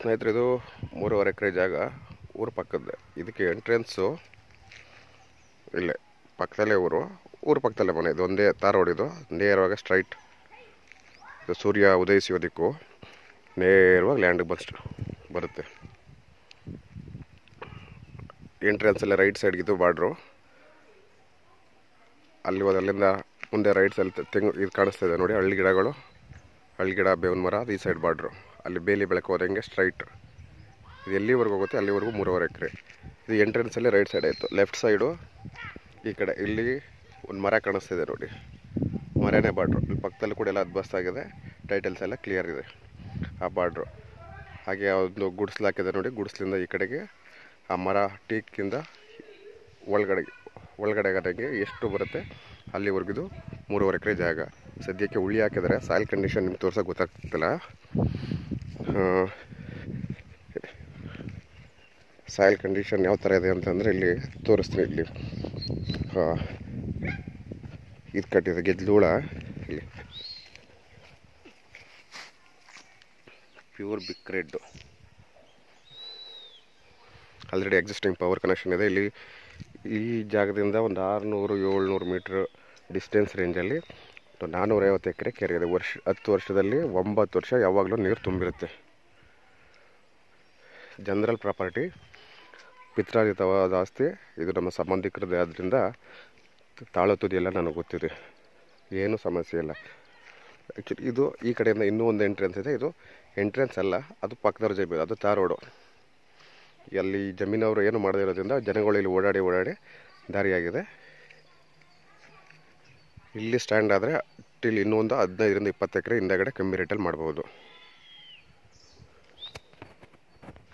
ಸ್ನೇಹಿತರೆ, ಇದು 3.5 ಎಕರೆ ಜಾಗ ಊರ ಪಕ್ಕದ. ಇದಕ್ಕೆ ಎಂಟ್ರೆನ್ಸು ಇಲ್ಲೇ ಪಕ್ಕದಲ್ಲೇ ಊರ ಪಕ್ಕದಲ್ಲೇ ಮನೆ. ಇದು ಒಂದೇ ತಾರ್ ರೋಡ್. ಇದು ನೇರವಾಗಿ ಸ್ಟ್ರೈಟ್, ಇದು ಸೂರ್ಯ ಉದಯಿಸುವ ದಿಕ್ಕು. ನೇರವಾಗಿ ಲ್ಯಾಂಡಿಗೆ ಬರುತ್ತೆ. ಎಂಟ್ರೆನ್ಸಲ್ಲೇ ರೈಟ್ ಸೈಡ್ಗಿದ್ದು ಬಾರ್ಡ್ರು. ಅಲ್ಲಿಂದ ಮುಂದೆ ರೈಟ್ ಸೈಡ್ ತೆಂಗು ಇದು ಕಾಣಿಸ್ತಾ ಇದೆ ನೋಡಿ, ಹಳ್ಳಿ ಗಿಡ ಬೇವಿನ ಮರ. ಅದು ಈ ಸೈಡ್ ಬಾರ್ಡ್ರು. ಅಲ್ಲಿ ಬೇಲಿ ಬೆಳಕು ಹೋದಂಗೆ ಸ್ಟ್ರೈಟ್ ಇದು ಎಲ್ಲಿವರೆಗೂ ಹೋಗುತ್ತೆ ಅಲ್ಲಿವರೆಗೂ 3.5 ಎಕರೆ. ಇದು ಎಂಟ್ರೆನ್ಸಲ್ಲಿ ರೈಟ್ ಸೈಡ್ ಆಯಿತು. ಲೆಫ್ಟ್ ಸೈಡು ಈ ಕಡೆ ಇಲ್ಲಿ ಒಂದು ಮರ ಕಾಣಿಸ್ತಿದೆ ನೋಡಿ, ಮರನೇ ಬಾರ್ಡ್ರು. ಇಲ್ಲಿ ಪಕ್ಕದಲ್ಲಿ ಕೂಡ ಎಲ್ಲ ಅದ್ಬಸ್ತಾಗಿದೆ, ಟೈಟಲ್ಸ್ ಎಲ್ಲ ಕ್ಲಿಯರ್ ಇದೆ ಆ ಬಾರ್ಡ್ರು. ಹಾಗೆ ಒಂದು ಗುಡಿಸ್ಲು ಹಾಕಿದೆ ನೋಡಿ, ಗುಡಿಸ್ಲಿಂದ ಈ ಕಡೆಗೆ ಆ ಮರ ಟೀಕಿಂದ ಒಳಗಡೆ ಆಗೋದಂಗೆ ಎಷ್ಟು ಬರುತ್ತೆ ಅಲ್ಲಿವರೆಗಿದು 3.5 ಎಕರೆ ಜಾಗ. ಸದ್ಯಕ್ಕೆ ಉಳಿ ಹಾಕಿದರೆ ಸಾಯಿಲ್ ಕಂಡೀಷನ್ ನಿಮ್ಗೆ ತೋರ್ಸೋಕೆ ಗೊತ್ತಾಗ್ತಿಲ್ಲ. ಸಾಯಿಲ್ ಕಂಡೀಷನ್ ಯಾವ ಥರ ಇದೆ ಅಂತಂದರೆ ಇಲ್ಲಿ ತೋರಿಸ್ತೀನಿ. ಇಲ್ಲಿ ಇದು ಕಟ್ಟಿದೆ ಗೆದ್ಲೂಳ. ಇಲ್ಲಿ ಪ್ಯೂರ್ ಬಿಕ್ ರೆಡ್, ಆಲ್ರೆಡಿ ಎಕ್ಸಿಸ್ಟಿಂಗ್ ಪವರ್ ಕನೆಕ್ಷನ್ ಇದೆ. ಇಲ್ಲಿ ಈ ಜಾಗದಿಂದ ಒಂದು 600-700 ಮೀಟ್ರ್ ಡಿಸ್ಟೆನ್ಸ್ ರೇಂಜಲ್ಲಿ 450 ಎಕರೆ ಕೆರೆ ಇದೆ. 10 ವರ್ಷದಲ್ಲಿ 9 ವರ್ಷ ಯಾವಾಗಲೂ ನೀರು ತುಂಬಿರುತ್ತೆ. ಜನರಲ್ ಪ್ರಾಪರ್ಟಿ, ಪಿತ್ರಾರ್ಜಿತವಾದ ಆಸ್ತಿ. ಇದು ನಮ್ಮ ಸಂಬಂಧಿಕರದೇ ಆದ್ದರಿಂದ ತಾಳೋ ತುದಿಯೆಲ್ಲ ನನಗೆ ಗೊತ್ತಿದೆ, ಏನೂ ಸಮಸ್ಯೆ ಇಲ್ಲ. ಆ್ಯಕ್ಚುಲಿ ಇದು ಈ ಕಡೆಯಿಂದ ಇನ್ನೂ ಒಂದು ಎಂಟ್ರೆನ್ಸ್ ಇದೆ. ಇದು ಎಂಟ್ರೆನ್ಸ್ ಅಲ್ಲ, ಅದು ಪಕ್ಕದವ್ರ ಜಮೀನು, ಅದು ತಾರ್ ರೋಡು. ಅಲ್ಲಿ ಜಮೀನವರು ಏನು ಮಾಡದೇ ಇರೋದ್ರಿಂದ ಜನಗಳು ಇಲ್ಲಿ ಓಡಾಡಿ ದಾರಿಯಾಗಿದೆ. ಇಲ್ಲಿ ಸ್ಟ್ಯಾಂಡ್ ಆದರೆ ಇಲ್ಲಿ ಇನ್ನೂ ಒಂದು 15-20 ಎಕರೆ ಹಿಂದೆಗಡೆ ಕಮ್ಮಿ ರೇಟಲ್ಲಿ ಮಾಡ್ಬೋದು.